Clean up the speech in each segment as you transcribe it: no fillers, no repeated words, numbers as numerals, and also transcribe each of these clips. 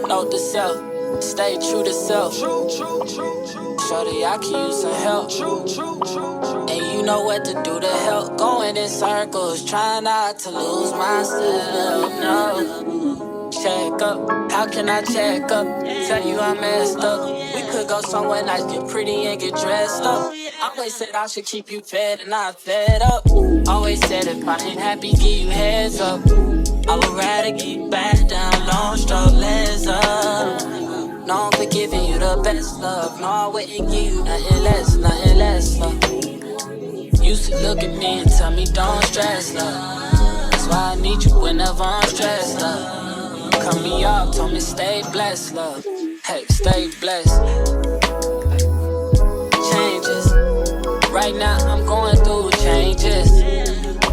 Note to self, stay true to self. Shorty, I can use some help. And you know what to do to help. Going in circles, trying not to lose myself. No. Check up, how can I check up? Tell you I messed up. We could go somewhere nice, get pretty and get dressed up. Always said I should keep you fed and not fed up. Always said if I ain't happy, give you heads up. I would rather get you back down, long stroke, legs up. No, I'm forgiving you the best love. No, I wouldn't give you nothing less, love. Used to look at me and tell me don't stress, love. That's why I need you whenever I'm stressed, love. Cut me up, told me stay blessed, love. Hey, stay blessed. Changes. Right now I'm going through changes.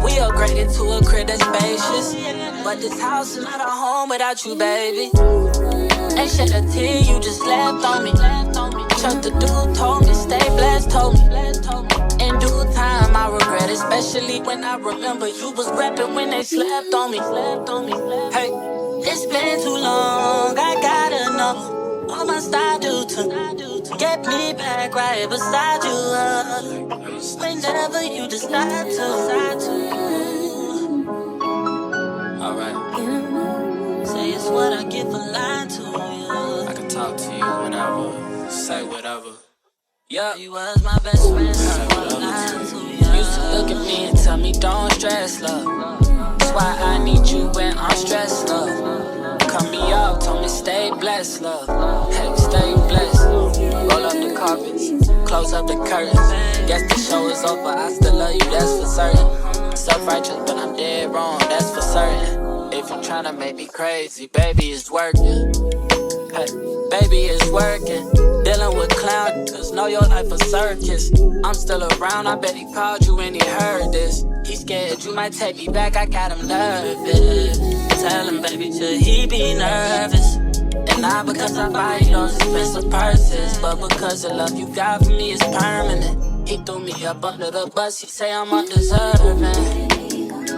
We upgraded to a crib that's spacious, but this house is not a home without you, baby. Ain't shed a tear, you just left on me. Chuck the dude told me, stay blessed, told me. In due time I regret, especially when I remember you was reppin' when they slept on me. Hey, it's been too long, I gotta know what must I do to get me back right beside you, whenever you decide to. Alright. Say it's what I get for lying to you. I can talk to you whenever, say whatever. Yeah, you was my best friend, so I lied to you. Used to look at me and tell me don't stress, love. That's why I need you when I'm stressed, love. Cut me up, told me stay blessed, love. Hey, stay blessed. Roll up the carpets, close up the curtains. Guess the show is over, I still love you, that's for certain. Self-righteous, but I'm dead wrong, that's for certain. If you're tryna make me crazy, baby, it's working. Hey, baby, it's working. Dealing with clown, cause know your life a circus. I'm still around, I bet he called you when he heard this. He scared you might take me back, I got him nervous. Tell him, baby, till he be nervous. And not because I buy you those expensive purses, but because the love you got for me is permanent. He threw me up under the bus, he say I'm undeserving.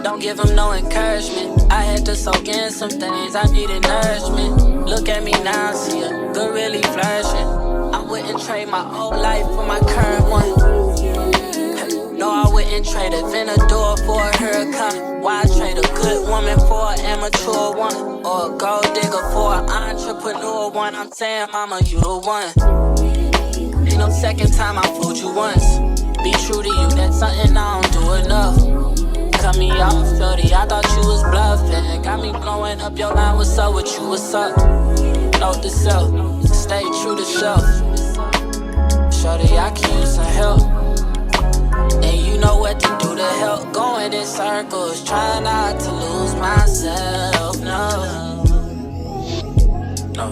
Don't give him no encouragement. I had to soak in some things, I needed nourishment. Look at me now, see a good really flourishing. I wouldn't trade my old life for my current one. No, I wouldn't trade a Venador for a hurricane. Why trade a good woman for an immature one? Or a gold digger for an entrepreneur one? I'm saying, mama, you the one. Ain't no second time I fooled you once. Be true to you, that's something I don't do enough. Cut me off, shorty, I thought you was bluffing. Got me blowing up your line, what's up with you, what's up? Note to self, stay true to self. Shorty, I can use some help. And you know what to do to help. Going in circles, trying not to lose myself, no. No.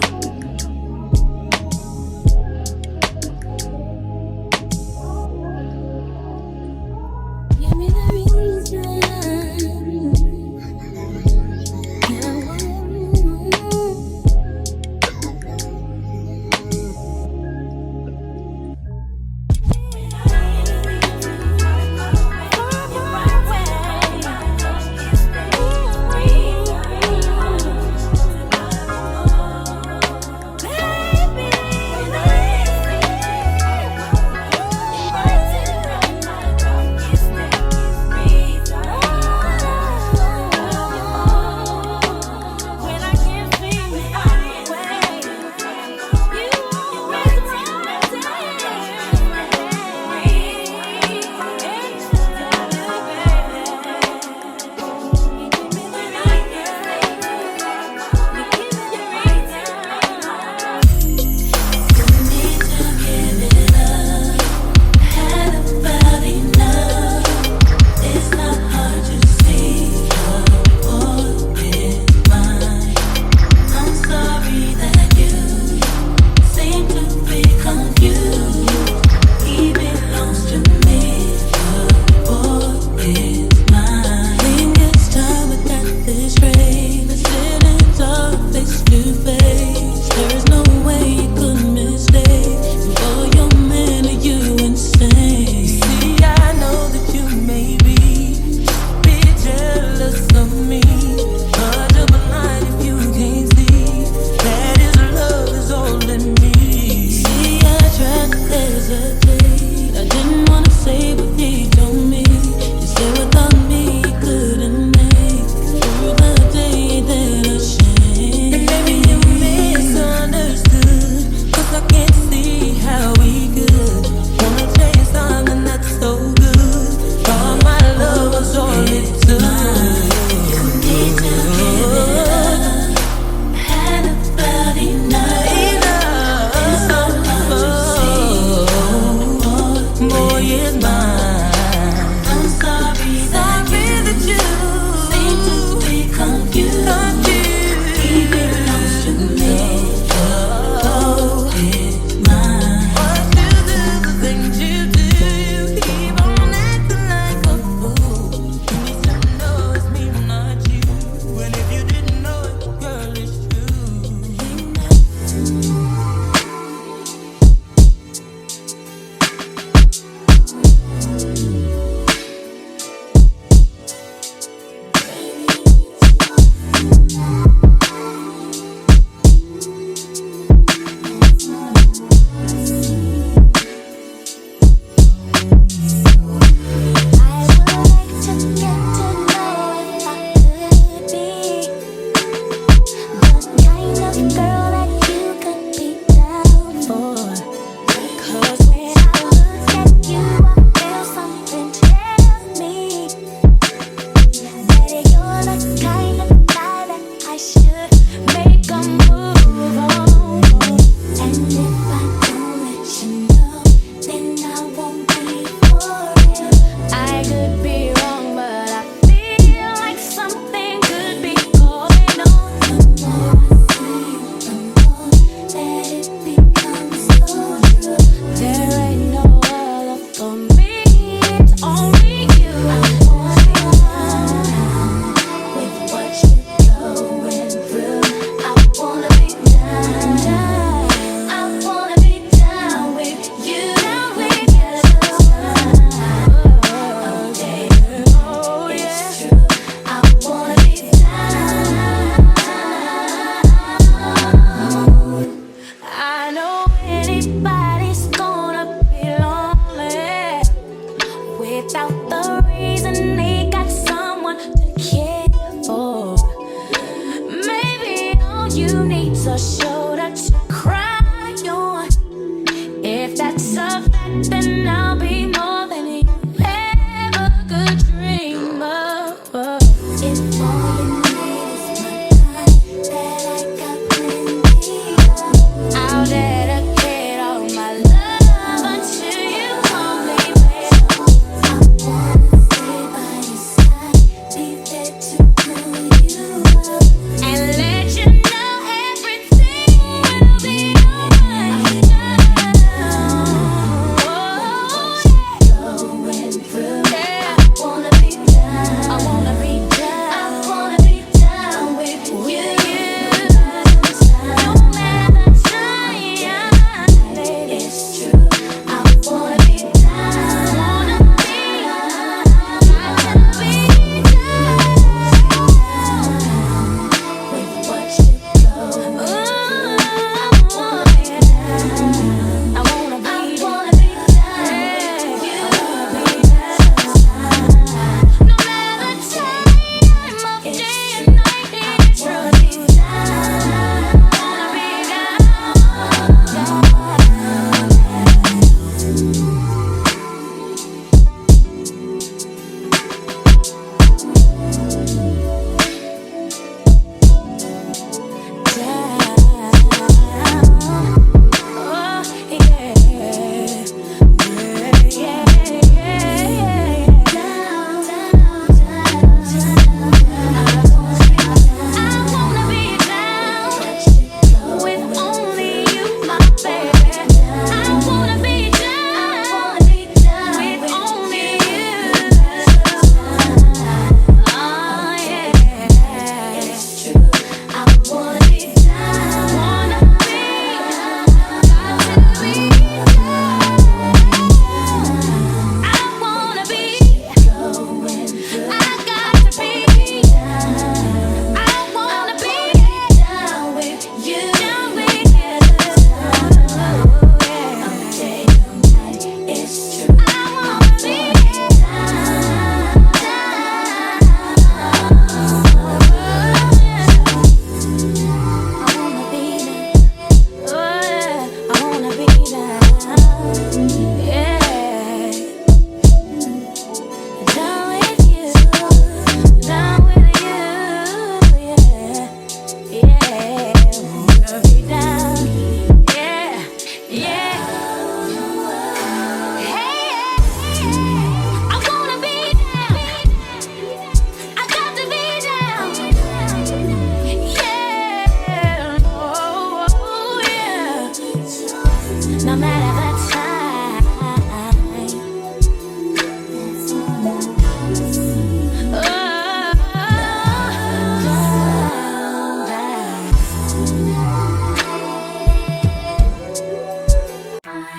No matter the time.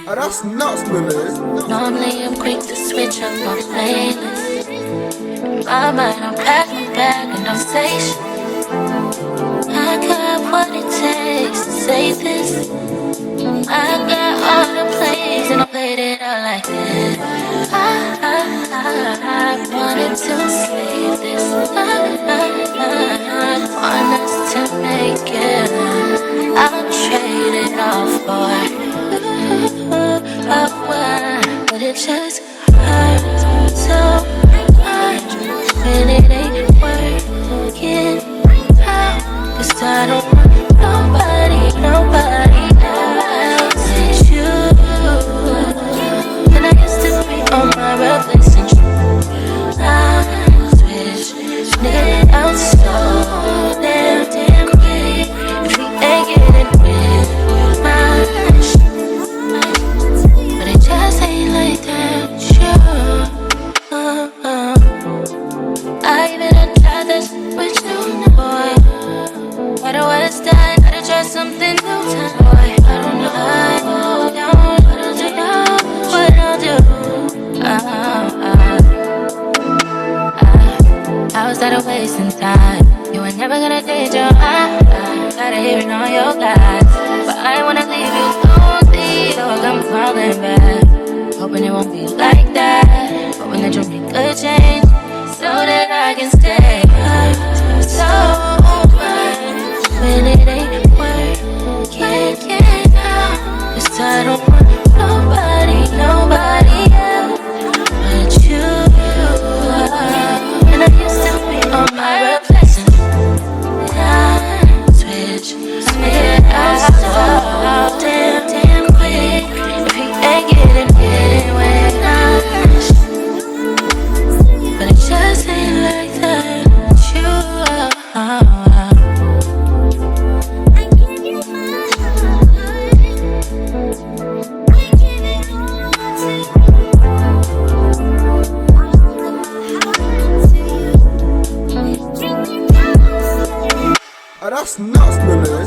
Oh, that's nuts, Billy. Normally I'm quick to switch up my playlist. My mind, I'm pack my bag and don't say shit. I got what it takes to say this. I got all the plays and I played it out like this. I wanted to save this. I want us to make it. I'll trade it all for a word, but it just hurts so much when it ain't working out. 'Cause I don't want nobody else but you. And I used to be on my replacement. I switch, nigga, out so damn quick. If we ain't getting with my shit, but it just ain't like that, sure. I even tried this with you, boy. Why the West Side? Gotta try something new, boy. I don't know. What I'll do. I was out of wasting time. You ain't never gonna change your mind. Gotta hear it on your guys, but I ain't wanna leave you lonely. So I'm crawling back, hoping it won't be like that. Hoping that you'll make a change so that I can stay. So much when it ain't working out. 'Cause I don't want nobody else but you. And I used to be on my replacement. I switch, spit out so damn quick. If he ain't getting with us, but it just ain't like that. You. Oh, that's nuts, Billy.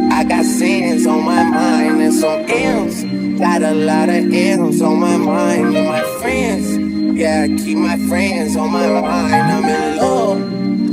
I got sins on my mind and some M's. Got a lot of M's on my mind and my friends. Yeah, I keep my friends on my mind.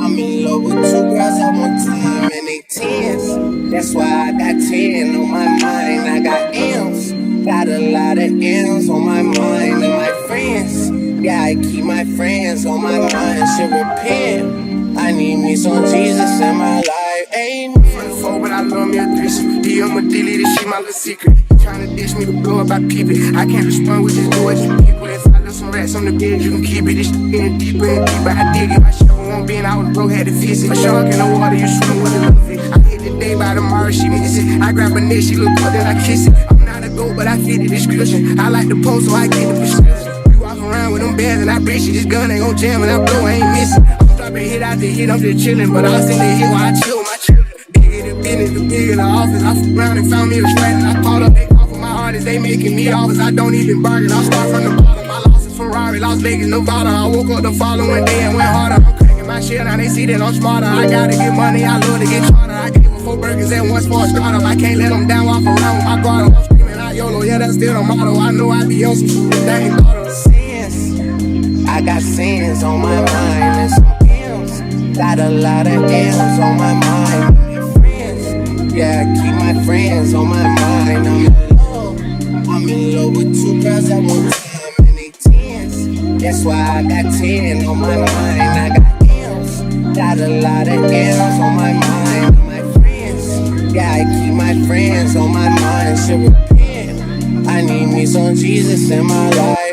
I'm in love with two girls at one time and they tens. That's why I got 10 on my mind. I got M's. Got a lot of M's on my mind and my friends. Yeah, I keep my friends on my mind. Should repent. I need me some Jesus in my life. Amen. From the phone, but I love me a threesome. DM a delete this shit, my little secret. Tryna dish me to blow up, I peep it. I can't respond with just noise and people. If I left some rats on the bed, you can keep it. This shit getting deeper and deeper, I dig it. My show won't be in, I was broke, had to fix it. A shark in the water, you swim with a little fish. I hit the day by tomorrow, she miss it. I grab her neck, she look good, then I kiss it. I'm not a goat, but I fit the description. I like the post, so I get the prescription. We walk around with them bands and I bitch it. This gun ain't gon' jam and I blow, I ain't missing. I'm dropping hit after hit, I'm just chillin'. But I'll send the hit while I chill with my children. Bigger the business, the bigger the office. I fuck around and found me a strand and I caught up. They call for my artists, they making me offers. I don't even bargain, I'll start from the bottom. I lost a Ferrari, Las Vegas, Nevada. I woke up the following day and went harder. I'm cracking my shit, now they see that I'm smarter. I gotta get money, I love to get charter. I gave her 4 burgers and 1 for a startup. I can't let them down, walk around with my guard up. I'm screaming out YOLO, yeah, that's still the motto. I know I be on some shit that ain't thought of. Sins. I got sins on my mind and some M's. Got a lot of M's on my mind. Yeah, I keep my friends on my mind. I'm in love with two girls at one time and they tens. That's why I got 10 on my mind. I got M's. Got a lot of M's on my mind. My friends. Yeah, I keep my friends on my mind. Should repent. I need me some Jesus in my life.